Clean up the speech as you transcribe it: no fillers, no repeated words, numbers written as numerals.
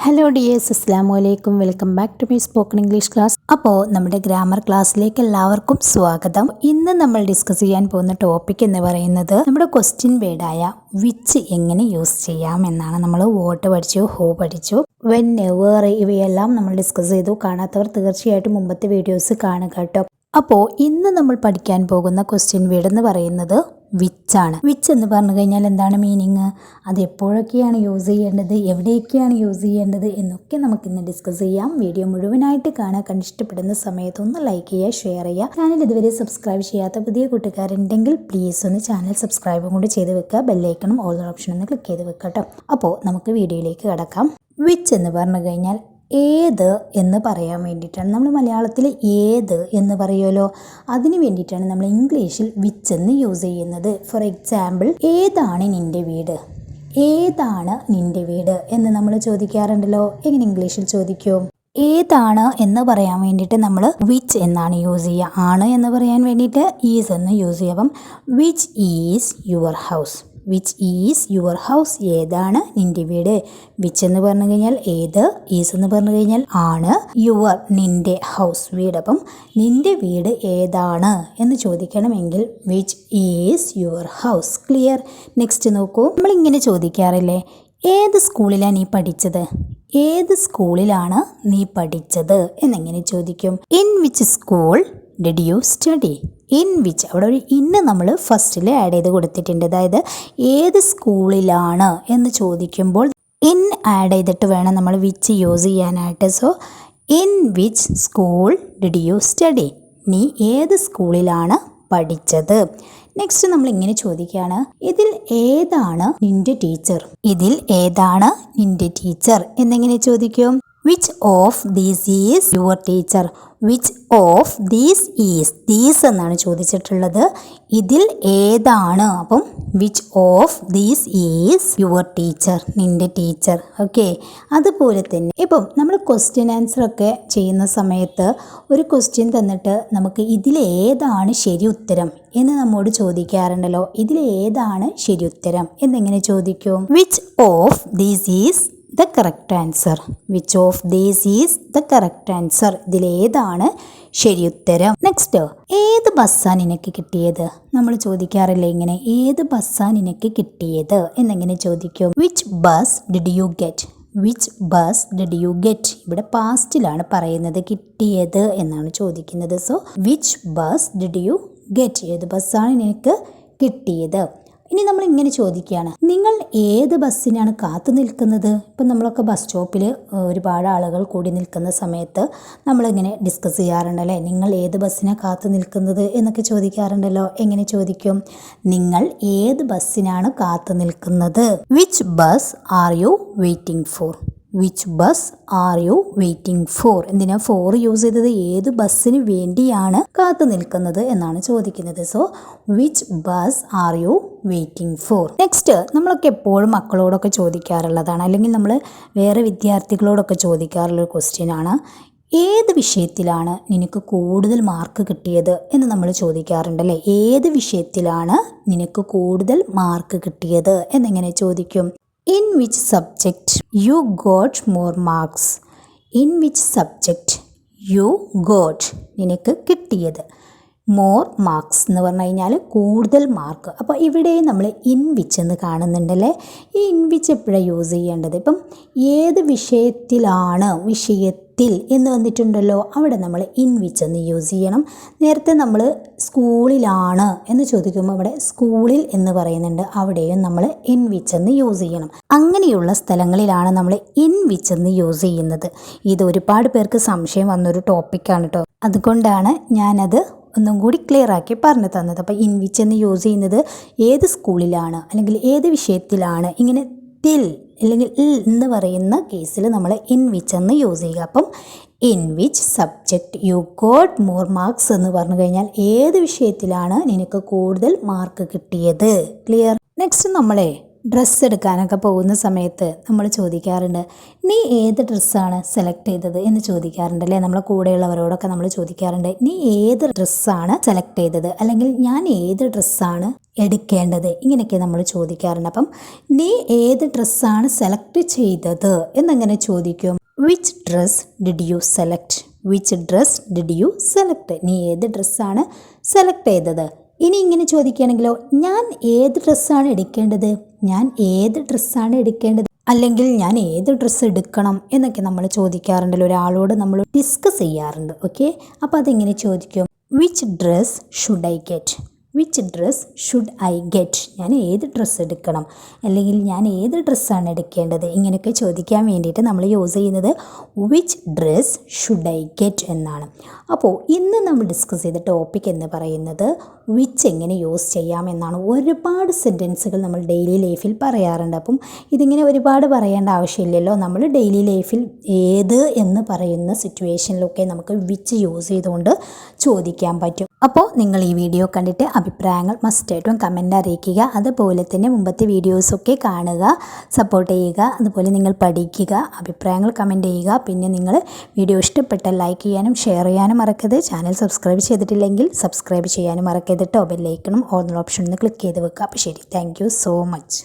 Hello dears, അസ്സലാമു അലൈക്കും. Welcome back to my spoken English class. അപ്പോൾ നമ്മുടെ ഗ്രാമർ ക്ലാസ്സിലേക്ക് എല്ലാവർക്കും സ്വാഗതം. ഇന്ന് നമ്മൾ ഡിസ്കസ് ചെയ്യാൻ പോകുന്ന ടോപ്പിക് എന്ന് പറയുന്നത് നമ്മുടെ ക്വസ്റ്റ്യൻ വേർഡായ വിച്ച് എങ്ങനെ യൂസ് ചെയ്യാം എന്നാണ്. നമ്മൾ വോട്ട് പഠിച്ചു, ഹോ പഠിച്ചു, വെൻ, നെവർ ഇവയെല്ലാം നമ്മൾ ഡിസ്കസ് ചെയ്തു. കാണാത്തവർ തീർച്ചയായിട്ടും മുമ്പത്തെ വീഡിയോസ് കാണുക കേട്ടോ. അപ്പോൾ ഇന്ന് നമ്മൾ പഠിക്കാൻ പോകുന്ന ക്വസ്റ്റ്യൻ വേർഡ് എന്ന് പറയുന്നത് വിച്ചാണ്. വിച്ച് എന്ന് പറഞ്ഞു കഴിഞ്ഞാൽ എന്താണ് മീനിങ്, അത് എപ്പോഴൊക്കെയാണ് യൂസ് ചെയ്യേണ്ടത്, എവിടെയൊക്കെയാണ് യൂസ് ചെയ്യേണ്ടത് എന്നൊക്കെ നമുക്കിന്ന് ഡിസ്കസ് ചെയ്യാം. വീഡിയോ മുഴുവനായിട്ട് കാണാൻ കണ്ടിഷ്ടപ്പെടുന്ന സമയത്ത് ഒന്ന് ലൈക്ക് ചെയ്യുക, ഷെയർ ചെയ്യുക. ചാനൽ ഇതുവരെ സബ്സ്ക്രൈബ് ചെയ്യാത്ത പുതിയ കൂട്ടുകാരുണ്ടെങ്കിൽ പ്ലീസ് ഒന്ന് ചാനൽ സബ്സ്ക്രൈബും കൂടി ചെയ്ത് വെക്കുക. ബെല്ലൈക്കണും ഓൾ ഓപ്ഷൻ ഒന്ന് ക്ലിക്ക് ചെയ്ത് വെക്കുക കേട്ടോ. അപ്പോൾ നമുക്ക് വീഡിയോയിലേക്ക് കടക്കാം. വിച്ച് എന്ന് പറഞ്ഞു കഴിഞ്ഞാൽ ഏത് എന്ന് പറയാൻ വേണ്ടിയിട്ടാണ്. നമ്മൾ മലയാളത്തിൽ ഏത് എന്ന് പറയുമല്ലോ, അതിന് വേണ്ടിയിട്ടാണ് നമ്മൾ ഇംഗ്ലീഷിൽ വിച്ച് എന്ന് യൂസ് ചെയ്യുന്നത്. ഫോർ എക്സാമ്പിൾ, ഏതാണ് നിൻ്റെ വീട്, ഏതാണ് നിൻ്റെ വീട് എന്ന് നമ്മൾ ചോദിക്കാറുണ്ടല്ലോ. എങ്ങനെ ഇംഗ്ലീഷിൽ ചോദിക്കും? ഏതാണ് എന്ന് പറയാൻ വേണ്ടിയിട്ട് നമ്മൾ വിച്ച് എന്നാണ് യൂസ് ചെയ്യുക. ആണ് എന്ന് പറയാൻ വേണ്ടിയിട്ട് ഈസ് എന്ന് യൂസ് ചെയ്യുക. അപ്പം which is your house, which is your house, ഏതാണ് നിൻ്റെ വീട്. വിച്ച് എന്ന് പറഞ്ഞു കഴിഞ്ഞാൽ ഏത്, ഈസ് എന്ന് പറഞ്ഞു കഴിഞ്ഞാൽ ആണ്, യുവർ നിൻ്റെ, ഹൗസ് വീട്. അപ്പം നിൻ്റെ വീട് ഏതാണ് എന്ന് ചോദിക്കണമെങ്കിൽ which is your house. Clear? Next നോക്കൂ, നമ്മളിങ്ങനെ ചോദിക്കാറില്ലേ, ഏത് സ്കൂളിലാണ് നീ പഠിച്ചത്, ഏത് സ്കൂളിലാണ് നീ പഠിച്ചത് എന്നെങ്ങനെ ചോദിക്കും? In which school did you study. In which, അവിടെ ഒരു ഇന്ന് നമ്മൾ ഫസ്റ്റിൽ ആഡ് ചെയ്ത് കൊടുത്തിട്ടുണ്ട്. അതായത് ഏത് സ്കൂളിലാണ് എന്ന് ചോദിക്കുമ്പോൾ ഇൻ ആഡ് ചെയ്തിട്ട് വേണം നമ്മൾ വിച്ച് യൂസ് ചെയ്യാനായിട്ട്. So in which school did you study, നീ ഏത് സ്കൂളിലാണ് പഠിച്ചത്. നെക്സ്റ്റ് നമ്മൾ ഇങ്ങനെ ചോദിക്കുകയാണ്, ഇതിൽ ഏതാണ് നിന്റെ ടീച്ചർ, ഇതിൽ ഏതാണ് നിന്റെ ടീച്ചർ എന്നെങ്ങനെ ചോദിക്കും? Which of these is your teacher. Which of these is, these എന്നാണ് ചോദിച്ചിട്ടുള്ളത്, ഇതിൽ ഏതാണ്. അപ്പം which of these is your teacher, നിൻ്റെ ടീച്ചർ. ഓക്കെ, അതുപോലെ തന്നെ ഇപ്പം നമ്മൾ ക്വസ്റ്റ്യൻ ആൻസർ ഒക്കെ ചെയ്യുന്ന സമയത്ത് ഒരു ക്വസ്റ്റ്യൻ തന്നിട്ട് നമുക്ക് ഇതിലേതാണ് ശരി ഉത്തരം എന്ന് നമ്മോട് ചോദിക്കാറുണ്ടല്ലോ. ഇതിലേതാണ് ശരി ഉത്തരം എന്നെങ്ങനെ ചോദിക്കും? Which of these is the correct answer. Which of these is the correct answer, ഇതിലേതാണ് ശരിയുത്തരം. നെക്സ്റ്റ്, ഏത് ബസ്സാണ് നിനക്ക് കിട്ടിയത് നമ്മൾ ചോദിക്കാറില്ലേ ഇങ്ങനെ, ഏത് ബസ്സാണ് നിനക്ക് കിട്ടിയത് എന്നെങ്ങനെ ചോദിക്കും? Which bus did you get. Which bus did you get, ഇവിടെ പാസ്റ്റിലാണ് പറയുന്നത്, കിട്ടിയത് എന്നാണ് ചോദിക്കുന്നത്. So which bus did you get, ഏത് ബസ്സാണ് നിനക്ക് കിട്ടിയത്. ഇനി നമ്മൾ ഇങ്ങനെ ചോദിക്കുകയാണ്, നിങ്ങൾ ഏത് ബസ്സിനാണ് കാത്തു നിൽക്കുന്നത്. ഇപ്പം നമ്മളൊക്കെ ബസ് സ്റ്റോപ്പിൽ ഒരുപാട് ആളുകൾ കൂടി നിൽക്കുന്ന സമയത്ത് നമ്മളിങ്ങനെ ഡിസ്കസ് ചെയ്യാറുണ്ടല്ലേ, നിങ്ങൾ ഏത് ബസ്സിനാണ് കാത്തു നിൽക്കുന്നത് എന്നൊക്കെ ചോദിക്കാറുണ്ടല്ലോ. എങ്ങനെ ചോദിക്കും? നിങ്ങൾ ഏത് ബസ്സിനാണ് കാത്തു നിൽക്കുന്നത്. Which bus are you waiting for. Which bus are you waiting for, എന്തിനാ ഫോർ യൂസ് ചെയ്തത്? ഏത് ബസ്സിന് വേണ്ടിയാണ് കാത്തു നിൽക്കുന്നത് എന്നാണ് ചോദിക്കുന്നത്. So which bus are you waiting for. Next, നമ്മളൊക്കെ എപ്പോഴും മക്കളോടൊക്കെ ചോദിക്കാറുള്ളതാണ്, അല്ലെങ്കിൽ നമ്മൾ വേറെ വിദ്യാർത്ഥികളോടൊക്കെ ചോദിക്കാറുള്ളൊരു ക്വസ്റ്റ്യൻ ആണ്, ഏത് വിഷയത്തിലാണ് നിനക്ക് കൂടുതൽ മാർക്ക് കിട്ടിയത് എന്ന് നമ്മൾ ചോദിക്കാറുണ്ടല്ലേ. ഏത് വിഷയത്തിലാണ് നിനക്ക് കൂടുതൽ മാർക്ക് കിട്ടിയത് എന്നെങ്ങനെ ചോദിക്കും? In which subject you got more marks. In which subject you got, നിനക്ക് കിട്ടിയത്. മോർ മാർക്സ് എന്ന് പറഞ്ഞു കഴിഞ്ഞാൽ കൂടുതൽ മാർക്ക്. അപ്പോൾ ഇവിടെ നമ്മൾ ഇൻ വിച്ച് എന്ന് കാണുന്നുണ്ടല്ലേ. ഈ ഇൻ വിച്ച് എപ്പോഴാണ് യൂസ് ചെയ്യേണ്ടത്? ഇപ്പം ഏത് വിഷയത്തിലാണ്, വിഷയത്തിൽ എന്ന് വന്നിട്ടുണ്ടല്ലോ, അവിടെ നമ്മൾ ഇൻ വിച്ച് എന്ന് യൂസ് ചെയ്യണം. നേരത്തെ നമ്മൾ സ്കൂളിലാണ് എന്ന് ചോദിക്കുമ്പോൾ അവിടെ സ്കൂളിൽ എന്ന് പറയുന്നുണ്ട്, അവിടെയും നമ്മൾ ഇൻ വിച്ച് എന്ന് യൂസ് ചെയ്യണം. അങ്ങനെയുള്ള സ്ഥലങ്ങളിലാണ് നമ്മൾ ഇൻ വിച്ച് എന്ന് യൂസ് ചെയ്യുന്നത്. ഇത് ഒരുപാട് പേർക്ക് സംശയം വന്നൊരു ടോപ്പിക്കാണ് കേട്ടോ. അതുകൊണ്ടാണ് ഞാനത് ഒന്നും കൂടി ക്ലിയർ ആക്കി പറഞ്ഞു തന്നത്. അപ്പോൾ ഇൻ വിച്ച് എന്ന് യൂസ് ചെയ്യുന്നത് ഏത് സ്കൂളിലാണ് അല്ലെങ്കിൽ ഏത് വിഷയത്തിലാണ്, ഇങ്ങനെ ടിൽ അല്ലെങ്കിൽ എന്ന് പറയുന്ന കേസിൽ നമ്മൾ ഇൻ വിച്ച് എന്ന് യൂസ് ചെയ്യുക. അപ്പം in which subject you got more marks എന്ന് പറഞ്ഞു കഴിഞ്ഞാൽ ഏത് വിഷയത്തിലാണ് നിനക്ക് കൂടുതൽ മാർക്ക് കിട്ടിയത്. ക്ലിയർ? നെക്സ്റ്റ്, നമ്മളെ ഡ്രസ്സ് എടുക്കാനൊക്കെ പോകുന്ന സമയത്ത് നമ്മൾ ചോദിക്കാറുണ്ട്, നീ ഏത് ഡ്രസ്സാണ് സെലക്ട് ചെയ്തത് എന്ന് ചോദിക്കാറുണ്ട് അല്ലേ. നമ്മളെ കൂടെയുള്ളവരോടൊക്കെ നമ്മൾ ചോദിക്കാറുണ്ട്, നീ ഏത് ഡ്രസ്സാണ് സെലക്ട് ചെയ്തത്, അല്ലെങ്കിൽ ഞാൻ ഏത് ഡ്രസ്സാണ് എടുക്കേണ്ടത്? ഇങ്ങനെയൊക്കെ നമ്മൾ ചോദിക്കാറുണ്ട്. അപ്പം നീ ഏത് ഡ്രസ്സാണ് സെലക്ട് ചെയ്തത് എന്നങ്ങനെ ചോദിക്കും. Which dress did you select? Which dress did you select? നീ ഏത് ഡ്രസ്സാണ് സെലക്ട് ചെയ്തത്? ഇനി ഇങ്ങനെ ചോദിക്കുകയാണെങ്കിലോ, ഞാൻ ഏത് ഡ്രസ്സാണ് എടുക്കേണ്ടത്? ഞാൻ ഏത് ഡ്രസ്സാണ് എടുക്കേണ്ടത്? അല്ലെങ്കിൽ ഞാൻ ഏത് ഡ്രസ്സ് എടുക്കണം എന്നൊക്കെ നമ്മൾ ചോദിക്കാറുണ്ടല്ലോ, ഒരാളോട് നമ്മൾ ഡിസ്കസ് ചെയ്യാറുണ്ട്. ഓക്കെ, അപ്പോൾ അതെങ്ങനെ ചോദിക്കും? Which dress should I get? Which dress should I get? ഞാൻ ഏത് ഡ്രസ്സ് എടുക്കണം, അല്ലെങ്കിൽ ഞാൻ ഏത് ഡ്രസ്സാണ് എടുക്കേണ്ടത്? ഇങ്ങനെയൊക്കെ ചോദിക്കാൻ വേണ്ടിയിട്ട് നമ്മൾ യൂസ് ചെയ്യുന്നത് which dress should I get എന്നാണ്. അപ്പോൾ ഇന്ന് നമ്മൾ ഡിസ്കസ് ചെയ്ത ടോപ്പിക് എന്ന് പറയുന്നത് വിച്ച് എങ്ങനെ യൂസ് ചെയ്യാം എന്നാണ്. ഒരുപാട് സെൻറ്റൻസുകൾ നമ്മൾ ഡെയിലി ലൈഫിൽ പറയാറുണ്ട്. അപ്പം ഇതിങ്ങനെ ഒരുപാട് പറയേണ്ട ആവശ്യമില്ലല്ലോ. നമ്മൾ ഡെയിലി ലൈഫിൽ ഏത് എന്ന് പറയുന്ന സിറ്റുവേഷനിലൊക്കെ നമുക്ക് വിച്ച് യൂസ് ചെയ്തുകൊണ്ട് ചോദിക്കാൻ പറ്റും. അപ്പോൾ നിങ്ങൾ ഈ വീഡിയോ കണ്ടിട്ട് അഭിപ്രായങ്ങൾ മസ്റ്റായിട്ടും കമൻ്റ് അറിയിക്കുക. അതുപോലെ തന്നെ മുമ്പത്തെ വീഡിയോസൊക്കെ കാണുക, സപ്പോർട്ട് ചെയ്യുക. അതുപോലെ നിങ്ങൾ പഠിക്കുക, അഭിപ്രായങ്ങൾ കമൻറ്റ് ചെയ്യുക. പിന്നെ നിങ്ങൾ വീഡിയോ ഇഷ്ടപ്പെട്ടാൽ ലൈക്ക് ചെയ്യാനും ഷെയർ ചെയ്യാനും മറക്കരുത്. ചാനൽ സബ്സ്ക്രൈബ് ചെയ്തിട്ടില്ലെങ്കിൽ സബ്സ്ക്രൈബ് ചെയ്യാനും മറക്കരുത് കേട്ടോ. ബെല്ലൈക്കണും ഓൾ ഓപ്ഷൻ ഒന്ന് ക്ലിക്ക് ചെയ്ത് വെക്കുക. അപ്പോൾ ശരി, താങ്ക് യു സോ മച്ച്.